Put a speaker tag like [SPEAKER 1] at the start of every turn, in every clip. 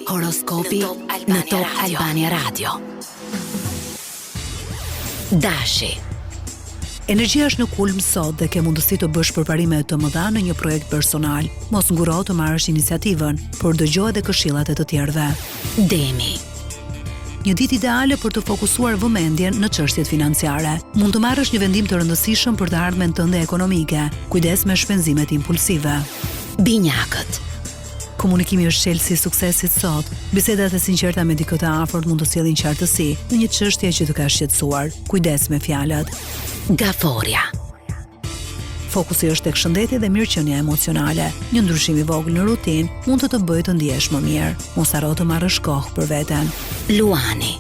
[SPEAKER 1] Horoskopi në Top Albania Radio. Dashi.
[SPEAKER 2] Energjia është në kulm sot dhe ke mundësi të bësh përparime të mëdha në një projekt personal. Mos nguro të marrësh iniciativën, por dëgjoj edhe këshillat e të tjerëve.
[SPEAKER 1] Demi.
[SPEAKER 2] Një ditë ideale për të fokusuar vëmendjen në çështjet financiare. Mund të marrësh një vendim të rëndësishëm për të ardhmen tënde ekonomike. Kujdes me shpenzimet impulsive.
[SPEAKER 1] Binjakët.
[SPEAKER 2] Komunikimi është çelësi i suksesit sot. Bisedat e sinqerta me dikë të afërt mund të sjellin qartësi në një çështje që të ka shqetësuar. Kujdes me fjalët.
[SPEAKER 1] Gaforia.
[SPEAKER 2] Fokusi është tek shëndeti dhe mirëqenia emocionale. Një ndryshim i vogël në rutinë mund të bëjë të ndihesh më mirë. Mos harro të marrësh kohë për veten.
[SPEAKER 1] Luani.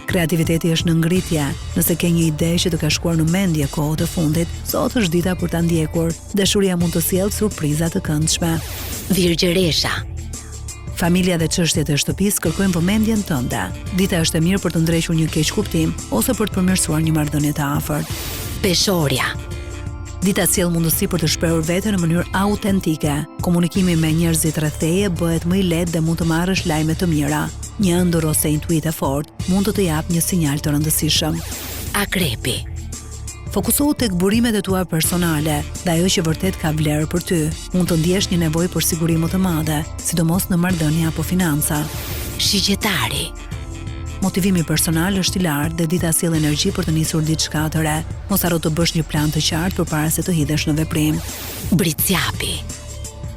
[SPEAKER 2] Kreativiteti është në ngritje. Nëse ke një ide që të ka shkuar në mendje kohët e fundit, sot është dita për ta ndjekur. Dashuria mund të sjellë surpriza të këndshme.
[SPEAKER 1] Virgjëresha.
[SPEAKER 2] Familja dhe çështjet e shtëpisë kërkojnë vëmendjen tënde. Dita është e mirë për të ndrejtur një keq kuptim ose për të përmirësuar një marrëdhënie të afërt.
[SPEAKER 1] Peshorja.
[SPEAKER 2] Dita sjell mundësi për të shprehur veten në mënyrë autentike. Komunikimi me njerëzit rreth teje bëhet më i lehtë dhe mund të marrësh lajme të mira. Një ëndër ose intuit e fortë mund të jap një sinjal të rëndësishëm.
[SPEAKER 1] Akrepi.
[SPEAKER 2] Fokusohu tek burimet e tua personale dhe ajo që vërtet ka vlerë për ty. Mund të ndjesh një nevojë për siguri më të madhe, sidomos në marrëdhënie apo financa.
[SPEAKER 1] Shigjetari.
[SPEAKER 2] Motivimi personal është i lartë dhe dita sjell energji për të nisur diçka të re. Mos harro të bësh një plan të qartë përpara se të hidhesh në veprim.
[SPEAKER 1] Bricjapi.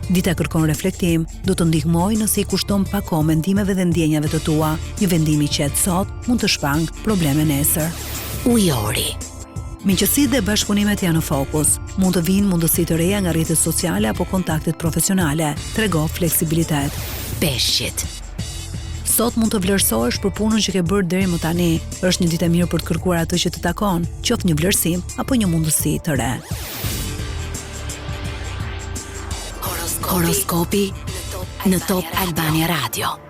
[SPEAKER 2] Dita kërkon reflektim, do të ndihmoj nëse i kushton pak kohë mendimeve dhe ndjenjave të tua. Një vendim i qetë sot mund të shpangë probleme nesër.
[SPEAKER 1] Ujori.
[SPEAKER 2] Miqësitë dhe bashkëpunimet janë në fokus. Mund të vinë mundësi të reja nga rrjetet sociale apo kontaktet profesionale. Trego fleksibilitet.
[SPEAKER 1] Peshqit.
[SPEAKER 2] Sot mund të vlerësohesh për punën që ke bërë deri më tani. Është një ditë e mirë për të kërkuar atë që të takon, qoftë një vlerësim apo një mundësi të re.
[SPEAKER 1] Horoskopi në Top Albania Radio.